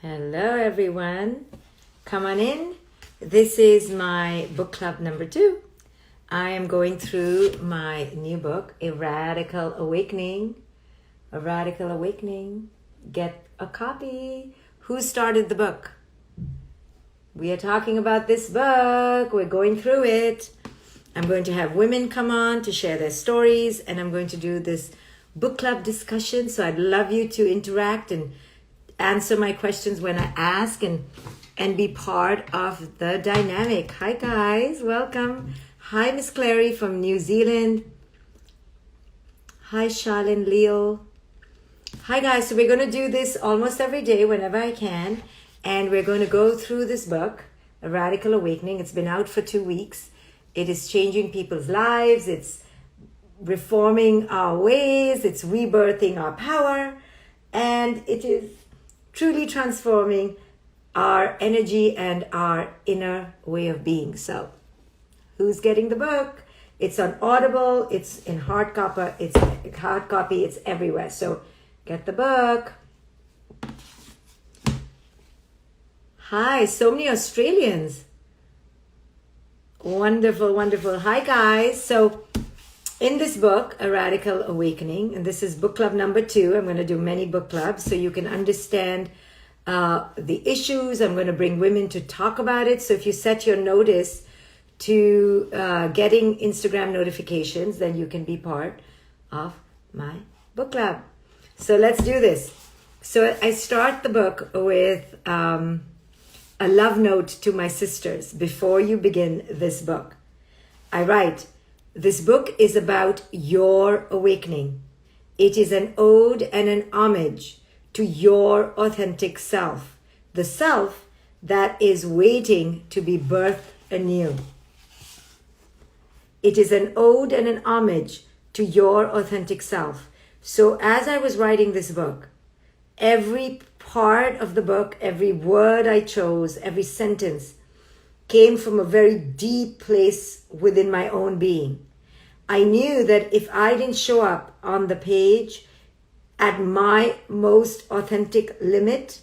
Hello everyone, come on in. This is my book club number 2. I am going through my new book, A Radical Awakening. A Radical Awakening. Get a copy. Who started the book? We are talking about this book. We're going through it. I'm going to have women come on to share their stories, and I'm going to do this book club discussion. So I'd love you to interact and answer my questions when I ask and be part of the dynamic. Hi guys, welcome. Hi Miss Clary from New Zealand. Hi Shaolin Leo. Hi guys, so we're going to do this almost every day whenever I can, and we're going to go through this book, A Radical Awakening. It's been out for 2 weeks. It is changing people's lives. It's reforming our ways. It's rebirthing our power, and it is truly transforming our energy and our inner way of being. So, who's getting the book? It's on Audible, it's in hard copy, it's everywhere. So, get the book. Hi, so many Australians. Wonderful, wonderful. Hi guys. So, in this book, A Radical Awakening, and this is book club number 2. I'm going to do many book clubs so you can understand the issues. I'm going to bring women to talk about it. So if you set your notice to getting Instagram notifications, then you can be part of my book club. So let's do this. So I start the book with a love note to my sisters before you begin this book. I write, this book is about your awakening. It is an ode and an homage to your authentic self, the self that is waiting to be birthed anew. It is an ode and an homage to your authentic self. So as I was writing this book, every part of the book, every word I chose, every sentence came from a very deep place within my own being. I knew that if I didn't show up on the page at my most authentic limit,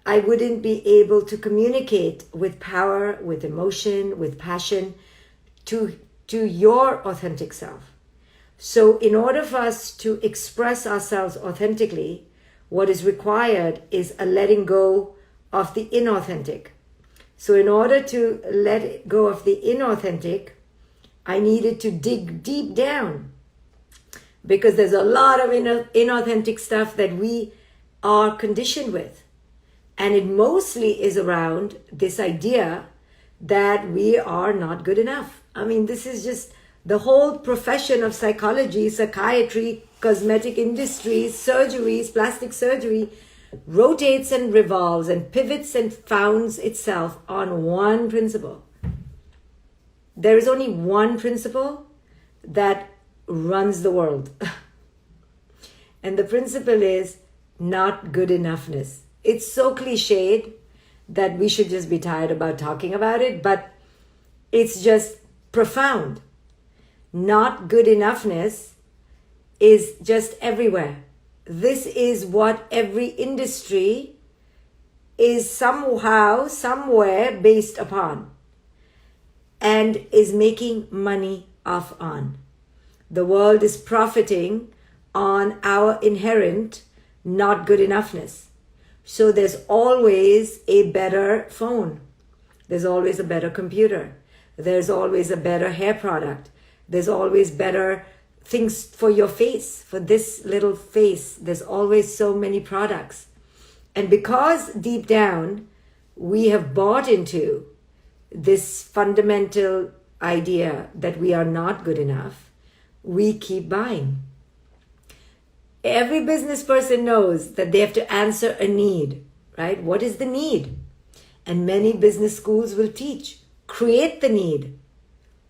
I wouldn't be able to communicate with power, with emotion, with passion to your authentic self. So in order for us to express ourselves authentically, what is required is a letting go of the inauthentic. So in order to let go of the inauthentic, I needed to dig deep down, because there's a lot of inauthentic stuff that we are conditioned with. And it mostly is around this idea that we are not good enough. I mean, this is just the whole profession of psychology, psychiatry, cosmetic industries, surgeries, plastic surgery, rotates and revolves and pivots and founds itself on one principle. There is only one principle that runs the world. And the principle is not good enoughness. It's so cliched that we should just be tired about talking about it, but it's just profound. Not good enoughness is just everywhere. This is what every industry is somehow, somewhere based upon and is making money off on. The world is profiting on our inherent not good enoughness. So there's always a better phone. There's always a better computer. There's always a better hair product. There's always better things for your face, for this little face. There's always so many products. And because deep down we have bought into this fundamental idea that we are not good enough, we keep buying. Every business person knows that they have to answer a need, right? What is the need? And many business schools will teach, create the need.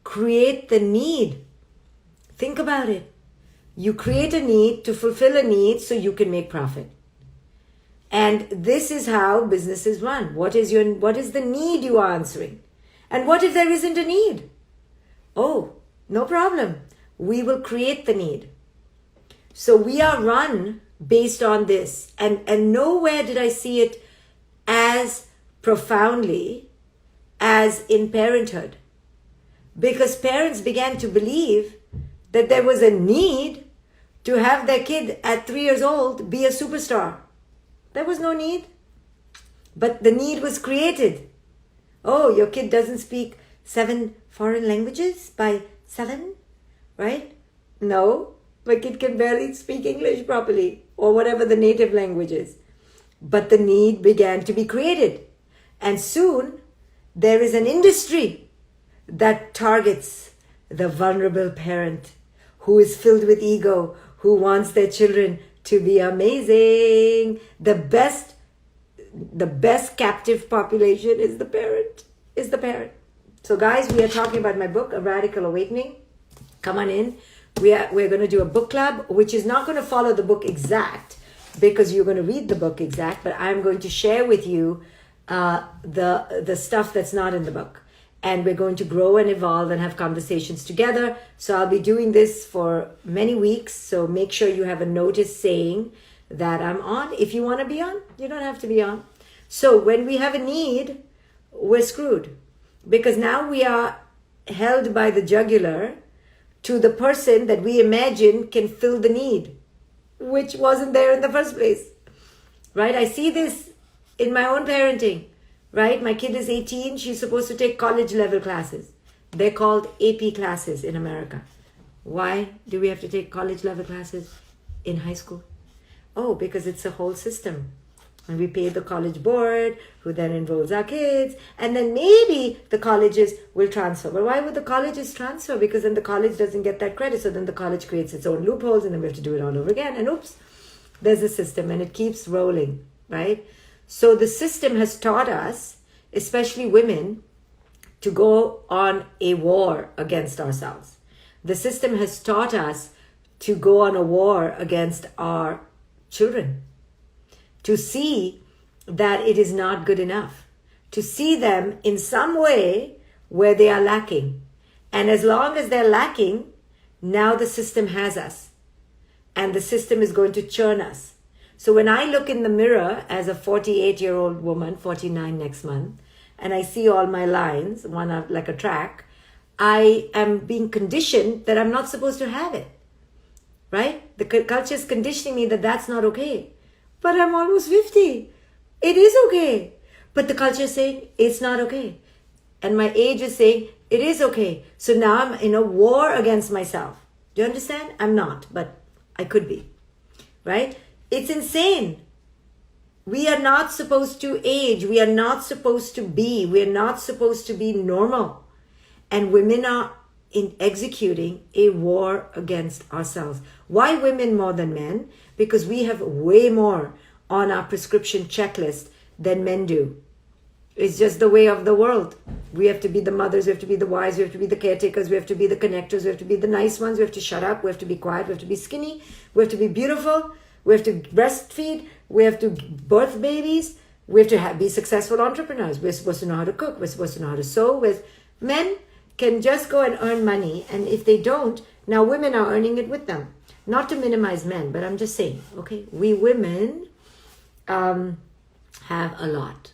Create the need. Think about it. You create a need to fulfill a need so you can make profit. And this is how businesses run. What is the need you are answering? And what if there isn't a need? Oh, no problem. We will create the need. So we are run based on this. And nowhere did I see it as profoundly as in parenthood, because parents began to believe that there was a need to have their kid at 3 years old be a superstar. There was no need, but the need was created. Oh, your kid doesn't speak 7 foreign languages by 7, right? No, my kid can barely speak English properly or whatever the native language is. But the need began to be created. And soon there is an industry that targets the vulnerable parent who is filled with ego, who wants their children to be amazing. The best captive population is the parent. So guys, we are talking about my book, A Radical Awakening. Come on in. We're going to do a book club, which is not going to follow the book exact, because you're going to read the book exact, but I'm going to share with you the stuff that's not in the book. And we're going to grow and evolve and have conversations together. So I'll be doing this for many weeks. So make sure you have a notice saying that I'm on. If you want to be on, you don't have to be on. So when we have a need, we're screwed. Because now we are held by the jugular to the person that we imagine can fill the need, which wasn't there in the first place. Right? I see this in my own parenting. Right? My kid is 18. She's supposed to take college level classes. They're called AP classes in America. Why do we have to take college level classes in high school? Oh, because it's a whole system. And we pay the college board, who then enrolls our kids. And then maybe the colleges will transfer. But why would the colleges transfer? Because then the college doesn't get that credit. So then the college creates its own loopholes and then we have to do it all over again. And oops, there's a system and it keeps rolling, right? So the system has taught us, especially women, to go on a war against ourselves. The system has taught us to go on a war against our children, to see that it is not good enough, to see them in some way where they are lacking. And as long as they're lacking, now the system has us. And the system is going to churn us. So when I look in the mirror as a 48-year-old woman, 49 next month, and I see all my lines, one up like a track, I am being conditioned that I'm not supposed to have it, right? The culture is conditioning me that that's not okay. But I'm almost 50. It is okay. But the culture is saying it's not okay. And my age is saying it is okay. So now I'm in a war against myself. Do you understand? I'm not, but I could be, right? It's insane. We are not supposed to age. We are not supposed to be. We are not supposed to be normal. And women are executing a war against ourselves. Why women more than men? Because we have way more on our prescription checklist than men do. It's just the way of the world. We have to be the mothers, we have to be the wives, we have to be the caretakers, we have to be the connectors, we have to be the nice ones, we have to shut up, we have to be quiet, we have to be skinny, we have to be beautiful, we have to breastfeed, we have to birth babies, we have to be successful entrepreneurs. We're supposed to know how to cook, we're supposed to know how to sew. Men can just go and earn money, and if they don't, now women are earning it with them. Not to minimize men, but I'm just saying, okay, we women have a lot,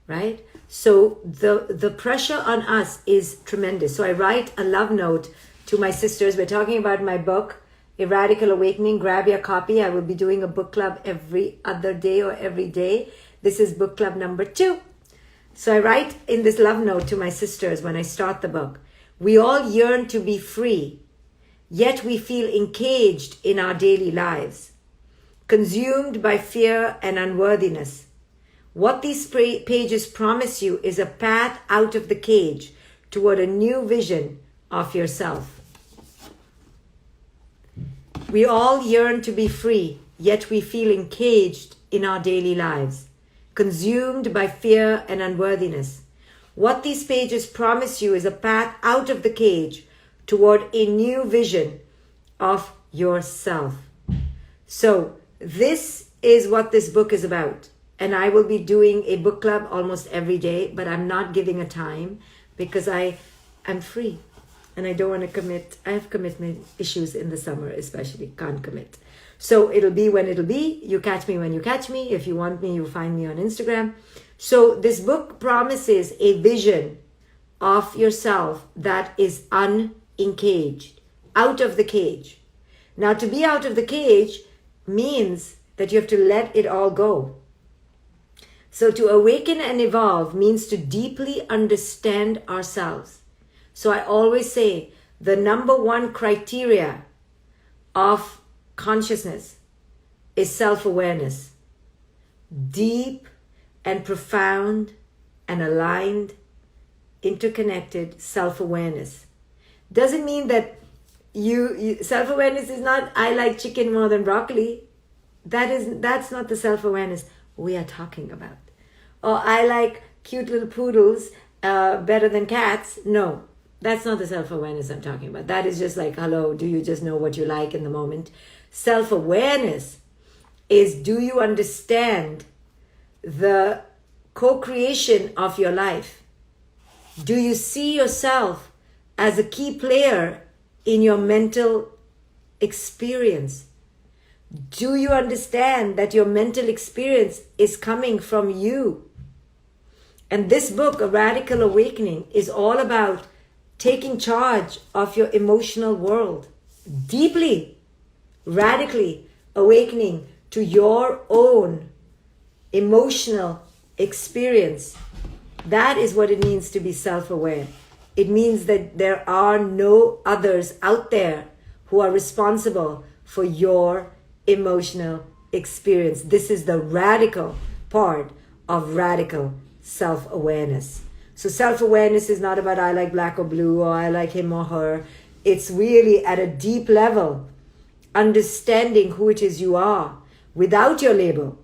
right? So the pressure on us is tremendous. So I write a love note to my sisters. We're talking about my book, A Radical Awakening. Grab your copy. I will be doing a book club every other day or every day. This is book club number 2. So I write in this love note to my sisters when I start the book. We all yearn to be free, yet we feel encaged in our daily lives, consumed by fear and unworthiness. What these pages promise you is a path out of the cage toward a new vision of yourself. We all yearn to be free, yet we feel encaged in our daily lives, consumed by fear and unworthiness. What these pages promise you is a path out of the cage toward a new vision of yourself. So this is what this book is about. And I will be doing a book club almost every day, but I'm not giving a time because I am free. and I don't want to commit. I have commitment issues in the summer, especially. Can't commit. So it'll be when it'll be. You catch me when you catch me. If you want me, you find me on Instagram. So this book promises a vision of yourself that is unencaged, out of the cage. Now, to be out of the cage means that you have to let it all go. So to awaken and evolve means to deeply understand ourselves. So I always say the number one criteria of consciousness is self-awareness. Deep and profound and aligned, interconnected self-awareness. Doesn't mean that you self-awareness is not I like chicken more than broccoli. That's not the self-awareness we are talking about. Or I like cute little poodles better than cats. No, that's not the self-awareness I'm talking about. That is just like, hello, do you just know what you like in the moment? Self-awareness is, do you understand the co-creation of your life? Do you see yourself as a key player in your mental experience? Do you understand that your mental experience is coming from you? And this book, A Radical Awakening, is all about taking charge of your emotional world, deeply, radically awakening to your own emotional experience. That is what it means to be self-aware. It means that there are no others out there who are responsible for your emotional experience. This is the radical part of radical self-awareness. So self-awareness is not about I like black or blue or I like him or her. It's really at a deep level, understanding who it is you are without your label.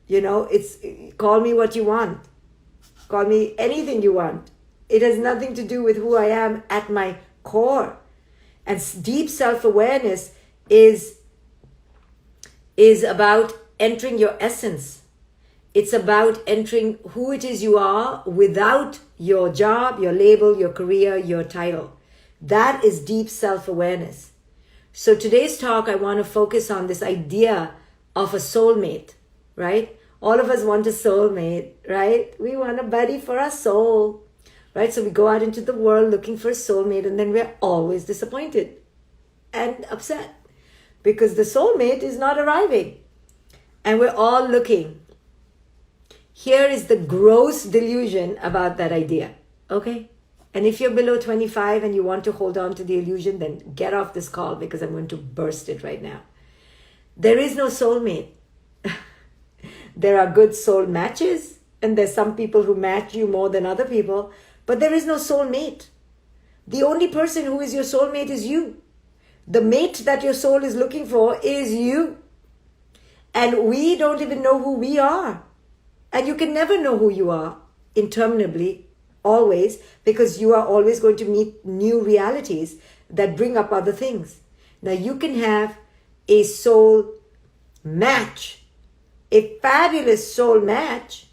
You know, it's call me what you want. Call me anything you want. It has nothing to do with who I am at my core. And deep self-awareness is about entering your essence. It's about entering who it is you are without your job, your label, your career, your title. That is deep self-awareness. So today's talk, I want to focus on this idea of a soulmate, right? All of us want a soulmate, right? We want a buddy for our soul, right? So we go out into the world looking for a soulmate, and then we're always disappointed and upset because the soulmate is not arriving. And we're all looking. Here is the gross delusion about that idea, okay? And if you're below 25 and you want to hold on to the illusion, then get off this call because I'm going to burst it right now. There is no soulmate. There are good soul matches, and there's some people who match you more than other people, but there is no soulmate. The only person who is your soulmate is you. The mate that your soul is looking for is you. And we don't even know who we are. And you can never know who you are interminably, always, because you are always going to meet new realities that bring up other things. Now you can have a soul match, a fabulous soul match,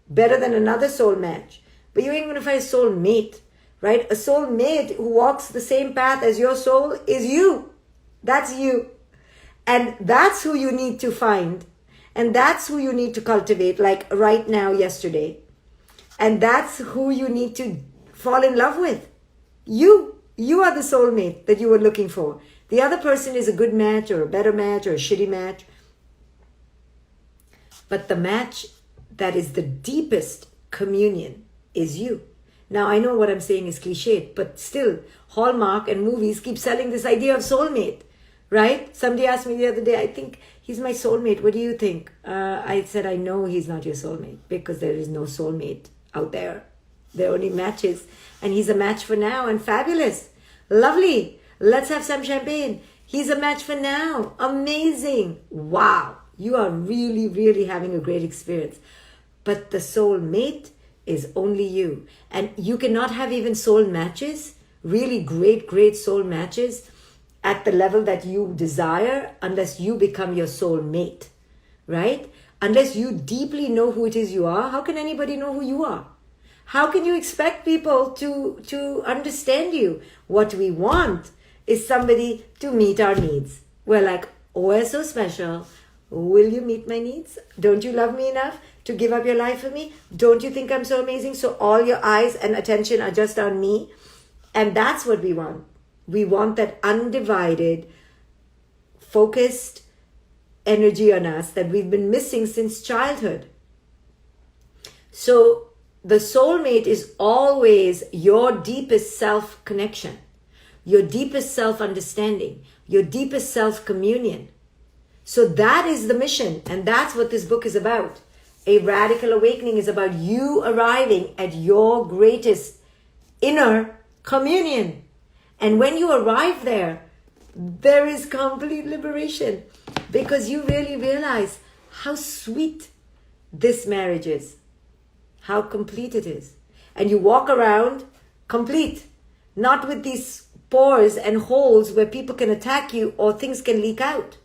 better than another soul match. But you ain't going to find a soul mate, right? A soul mate who walks the same path as your soul is you. That's you. And that's who you need to find. And that's who you need to cultivate, like right now, yesterday. And that's who you need to fall in love with. You are the soulmate that you were looking for. The other person is a good match or a better match or a shitty match. But the match that is the deepest communion is you. Now, I know what I'm saying is cliched, but still, Hallmark and movies keep selling this idea of soulmate, right? Somebody asked me the other day, I think he's my soulmate. What do you think? I said, I know he's not your soulmate because there is no soulmate out there. There are only matches. And he's a match for now and fabulous. Lovely. Let's have some champagne. He's a match for now. Amazing. Wow. You are really, really having a great experience. But the soulmate is only you. And you cannot have even soul matches, really great soul matches at the level that you desire unless you become your soulmate, right? Unless you deeply know who it is you are, how can anybody know who you are? How can you expect people to understand you? What we want is somebody to meet our needs. We're like, oh, we're so special. Will you meet my needs? Don't you love me enough to give up your life for me? Don't you think I'm so amazing? So all your eyes and attention are just on me. And that's what we want. We want that undivided, focused energy on us that we've been missing since childhood. So the soulmate is always your deepest self-connection, your deepest self-understanding, your deepest self-communion. So that is the mission, and that's what this book is about. A Radical Awakening is about you arriving at your greatest inner communion. And when you arrive there, there is complete liberation, because you really realize how sweet this marriage is, how complete it is. And you walk around complete, not with these pores and holes where people can attack you or things can leak out.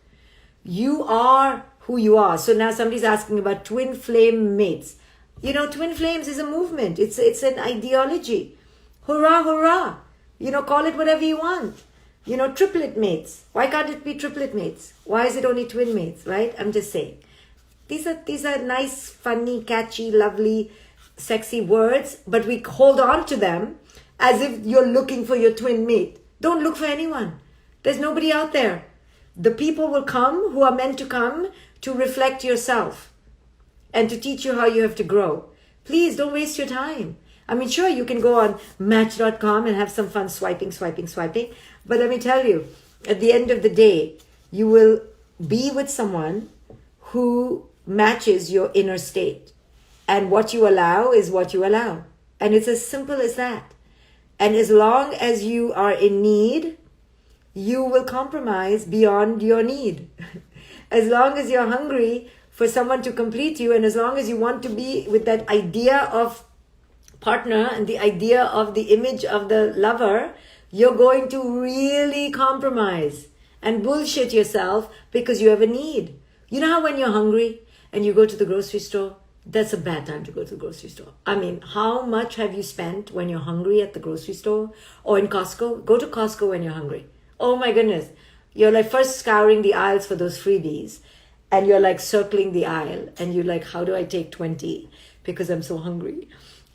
You are who you are. So now somebody's asking about twin flame mates. You know, twin flames is a movement. It's an ideology. Hurrah, hurrah. You know, call it whatever you want. You know, triplet mates. Why can't it be triplet mates? Why is it only twin mates, right? I'm just saying. These are nice, funny, catchy, lovely, sexy words, but we hold on to them as if you're looking for your twin mate. Don't look for anyone. There's nobody out there. The people will come who are meant to come to reflect yourself and to teach you how you have to grow. Please don't waste your time. I mean, sure, you can go on match.com and have some fun swiping. But let me tell you, at the end of the day, you will be with someone who matches your inner state. And what you allow is what you allow. And it's as simple as that. And as long as you are in need, you will compromise beyond your need. As long as you're hungry for someone to complete you, and as long as you want to be with that idea of partner and the idea of the image of the lover, you're going to really compromise and bullshit yourself because you have a need. You know how when you're hungry and you go to the grocery store, that's a bad time to go to the grocery store. I mean, how much have you spent when you're hungry at the grocery store or in Costco? Go to Costco when you're hungry. Oh my goodness. You're like first scouring the aisles for those freebies, and you're like circling the aisle, and you're like, how do I take 20? Because I'm so hungry.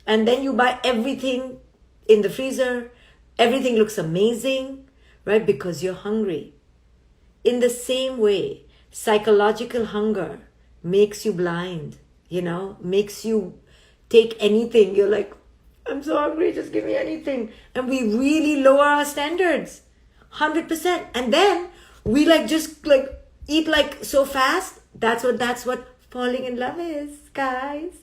And then you buy everything in the freezer. Everything looks amazing, right? Because you're hungry. In the same way, psychological hunger makes you blind, you know, makes you take anything. You're like, I'm so hungry, just give me anything. And we really lower our standards, 100%. And then we just eat so fast. That's what falling in love is, guys.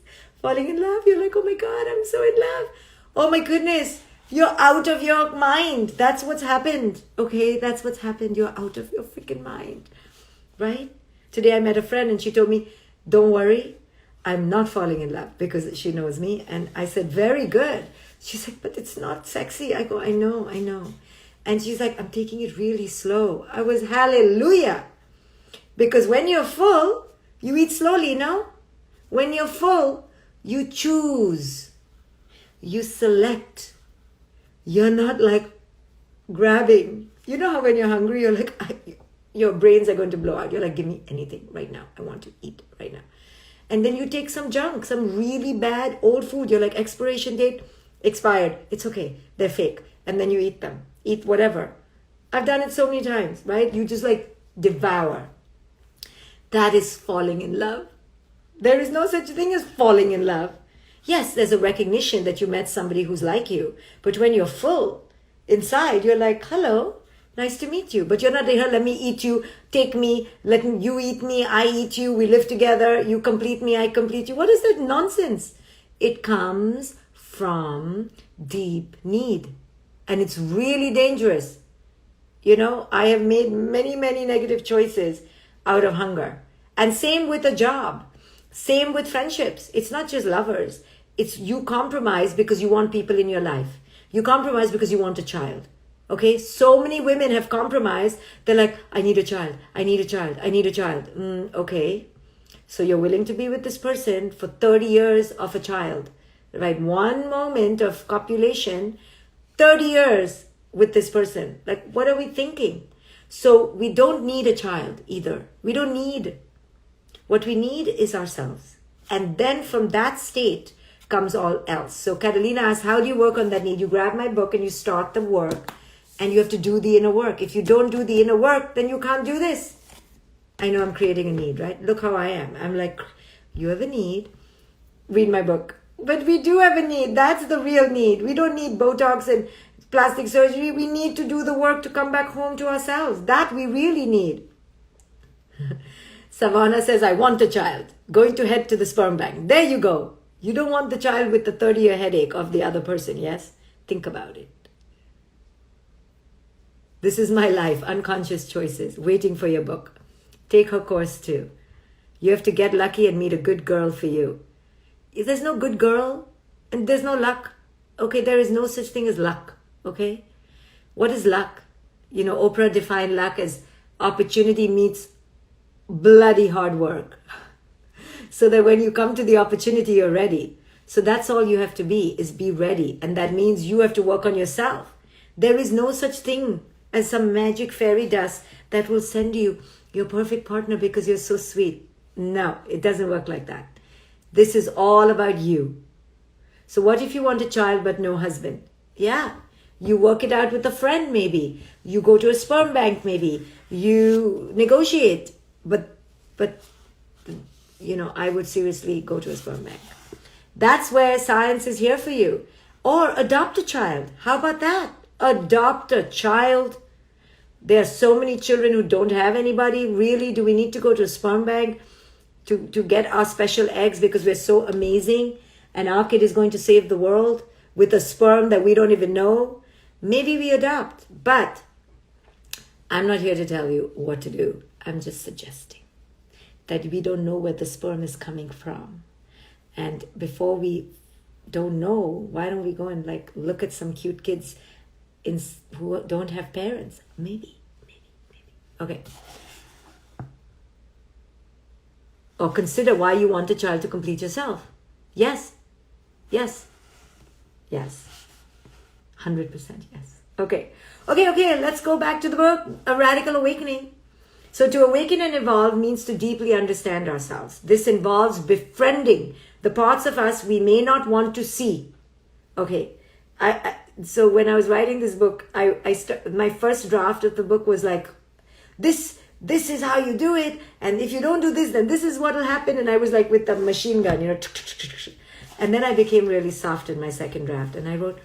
Falling in love. You're like, oh my God, I'm so in love. Oh my goodness. You're out of your mind. That's what's happened. Okay, that's what's happened. You're out of your freaking mind, right? Today I met a friend and she told me, don't worry, I'm not falling in love, because she knows me. And I said, very good. She's like, but it's not sexy. I go, I know. And she's like, I'm taking it really slow. I was hallelujah. Because when you're full, you eat slowly, no? When you're full, you choose. You select. You're not grabbing. You know how when you're hungry, you're like, your brains are going to blow out. You're like, give me anything right now. I want to eat right now. And then you take some junk, some really bad old food. You're like, expiration date, expired. It's okay. They're fake. And then you eat them. Eat whatever. I've done it so many times, right? You just devour. That is falling in love. There is no such thing as falling in love. Yes, there's a recognition that you met somebody who's like you. But when you're full inside, you're like, hello, nice to meet you. But you're not here, let me eat you, take me, let you eat me, I eat you, we live together, you complete me, I complete you. What is that nonsense? It comes from deep need. And it's really dangerous. You know, I have made many, many negative choices out of hunger. And same with a job. Same with friendships. It's not just lovers. It's you compromise because you want people in your life. You compromise because you want a child. Okay? So many women have compromised. They're like, I need a child. I need a child. I need a child. Okay. So you're willing to be with this person for 30 years of a child. right? One moment of copulation, 30 years with this person. Like, what are we thinking? So we don't need a child either. We don't need. What we need is ourselves. And then from that state comes all else. So Catalina asks, how do you work on that need? You grab my book and you start the work, and you have to do the inner work. If you don't do the inner work, then you can't do this. I know I'm creating a need, right? Look how I am. I'm like, you have a need, read my book. But we do have a need. That's the real need. We don't need Botox and plastic surgery. We need to do the work to come back home to ourselves. That we really need. Savannah says, I want a child. Going to head to the sperm bank. There you go. You don't want the child with the 30-year headache of the other person, yes? Think about it. This is my life, unconscious choices, waiting for your book. Take her course too. You have to get lucky and meet a good girl for you. If there's no good girl and there's no luck, okay, there is no such thing as luck, okay? What is luck? You know, Oprah defined luck as opportunity meets bloody hard work. So that when you come to the opportunity, you're ready. So that's all you have to be, is be ready. And that means you have to work on yourself. There is no such thing as some magic fairy dust that will send you your perfect partner because you're so sweet. No, it doesn't work like that. This is all about you. So what if you want a child but no husband? Yeah, you work it out with a friend maybe. You go to a sperm bank maybe. You negotiate. But you know, I would seriously go to a sperm bank. That's where science is here for you. Or adopt a child. How about that? Adopt a child. There are so many children who don't have anybody. Really, do we need to go to a sperm bank to get our special eggs because we're so amazing and our kid is going to save the world with a sperm that we don't even know? Maybe we adopt. But I'm not here to tell you what to do. I'm just suggesting that we don't know where the sperm is coming from. And before we don't know, why don't we go and like look at some cute kids who don't have parents? Maybe. Okay. Or consider why you want a child to complete yourself. Yes. 100% yes. Okay, let's go back to the book, A Radical Awakening. So to awaken and evolve means to deeply understand ourselves. This involves befriending the parts of us we may not want to see. Okay, so when I was writing this book, my first draft of the book was like, this is how you do it, and if you don't do this, then this is what will happen. And I was like with the machine gun, you know. And then I became really soft in my second draft, and I wrote,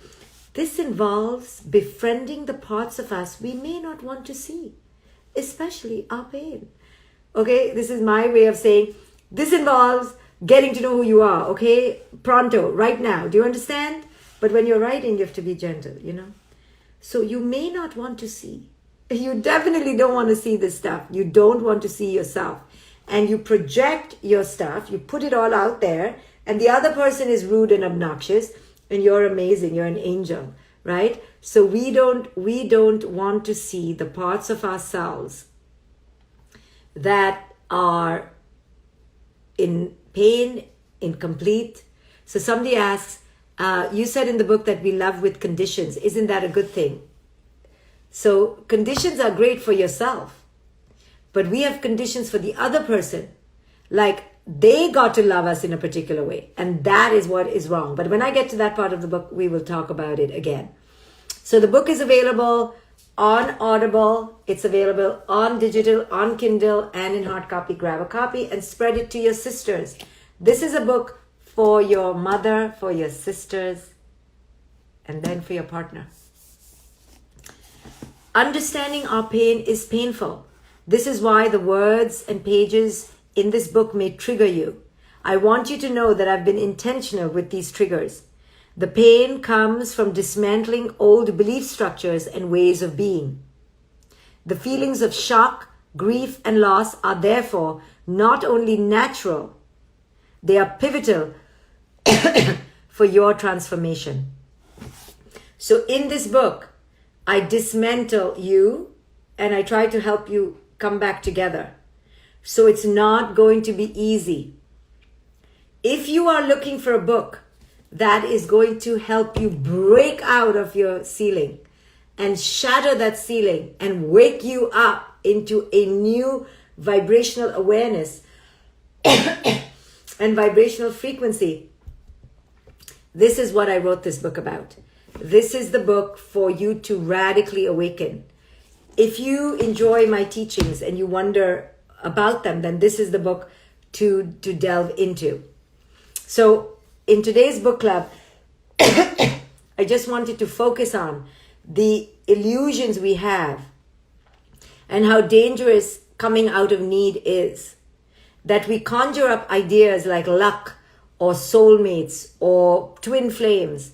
this involves befriending the parts of us we may not want to see, especially our pain. Okay, this is my way of saying, this involves getting to know who you are, okay? Pronto, right now. Do you understand? But when you're writing, you have to be gentle, you know? So you may not want to see. You definitely don't want to see this stuff. You don't want to see yourself. And you project your stuff, you put it all out there, and the other person is rude and obnoxious, and you're amazing, you're an angel, right? So we don't want to see the parts of ourselves that are in pain, incomplete. So somebody asks, you said in the book that we love with conditions. Isn't that a good thing? So conditions are great for yourself, but we have conditions for the other person. Like they got to love us in a particular way, and that is what is wrong. But when I get to that part of the book, we will talk about it again. So the book is available on Audible. It's available on digital, on Kindle, and in hard copy. Grab a copy and spread it to your sisters. This is a book for your mother, for your sisters, and then for your partner. Understanding our pain is painful. This is why the words and pages in this book may trigger you. I want you to know that I've been intentional with these triggers. The pain comes from dismantling old belief structures and ways of being. The feelings of shock, grief, and loss are therefore not only natural, they are pivotal for your transformation. So in this book, I dismantle you and I try to help you come back together. So it's not going to be easy. If you are looking for a book that is going to help you break out of your ceiling and shatter that ceiling and wake you up into a new vibrational awareness and vibrational frequency. This is what I wrote this book about. This is the book for you to radically awaken. If you enjoy my teachings and you wonder about them, then this is the book to delve into. So in today's book club, I just wanted to focus on the illusions we have and how dangerous coming out of need is. That we conjure up ideas like luck or soulmates or twin flames,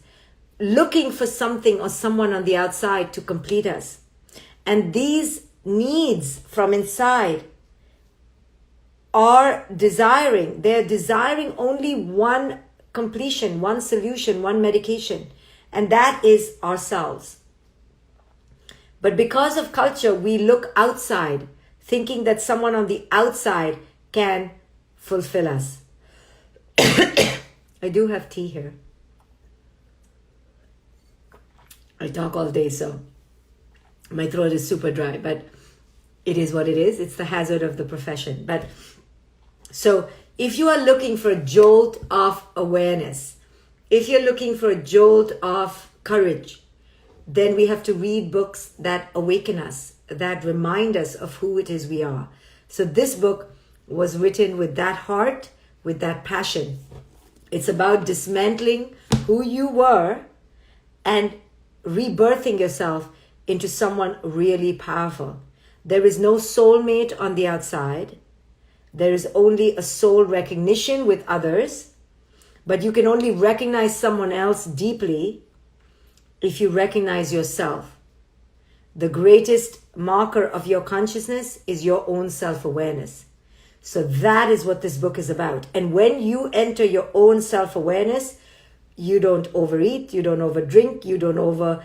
looking for something or someone on the outside to complete us. And these needs from inside are they're desiring only one completion, one solution, one medication, and that is ourselves. But because of culture, we look outside, thinking that someone on the outside can fulfill us. I do have tea here. I talk all day, so my throat is super dry, but it is what it is. It's the hazard of the profession. But so if you are looking for a jolt of awareness, if you're looking for a jolt of courage, then we have to read books that awaken us, that remind us of who it is we are. So this book was written with that heart, with that passion. It's about dismantling who you were and rebirthing yourself into someone really powerful. There is no soulmate on the outside. There is only a soul recognition with others, but you can only recognize someone else deeply if you recognize yourself. The greatest marker of your consciousness is your own self-awareness. So that is what this book is about. And when you enter your own self-awareness, you don't overeat, you don't overdrink, you don't over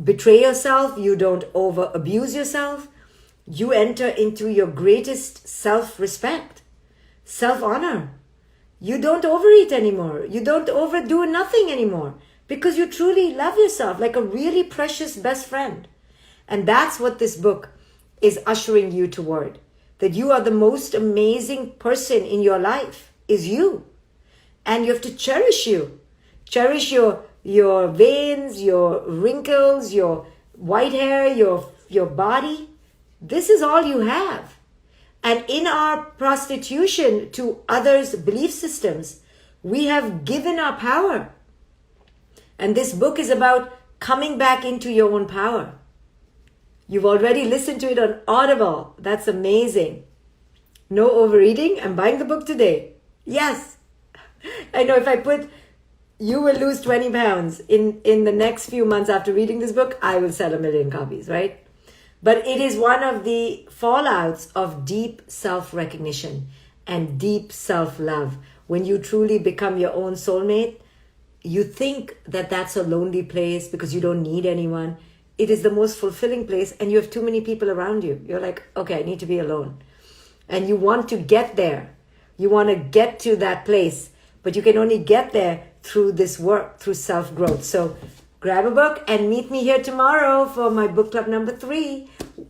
betray yourself, you don't over abuse yourself. You enter into your greatest self-respect, self-honor. You don't overeat anymore. You don't overdo nothing anymore because you truly love yourself like a really precious best friend. And that's what this book is ushering you toward. That you are the most amazing person in your life is you. And you have to cherish you. Cherish your veins, your wrinkles, your white hair, your body. This is all you have. And in our prostitution to others' belief systems, we have given our power. And this book is about coming back into your own power. You've already listened to it on Audible. That's amazing. No overeating. I'm buying the book today. Yes. I know if I put, you will lose 20 pounds in the next few months after reading this book, I will sell 1 million copies, right? But it is one of the fallouts of deep self-recognition and deep self-love. When you truly become your own soulmate, you think that that's a lonely place because you don't need anyone. It is the most fulfilling place and you have too many people around you. You're like, okay, I need to be alone. And you want to get there. You want to get to that place, but you can only get there through this work, through self-growth. So grab a book and meet me here tomorrow for my book club number 3.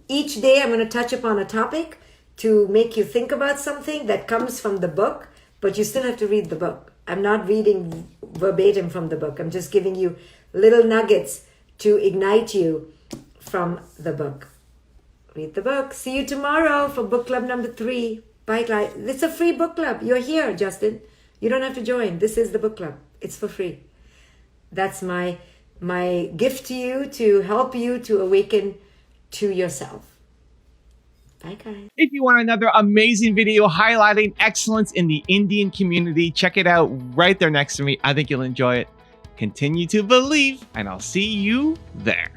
Each day I'm going to touch upon a topic to make you think about something that comes from the book, but you still have to read the book. I'm not reading verbatim from the book. I'm just giving you little nuggets to ignite you from the book. Read the book. See you tomorrow for book club number 3. Bye, guys. It's a free book club. You're here, Justin. You don't have to join. This is the book club. It's for free. That's my gift to you to help you to awaken to yourself. Bye, guys. If you want another amazing video highlighting excellence in the Indian community, check it out right there next to me. I think you'll enjoy it. Continue to believe, and I'll see you there.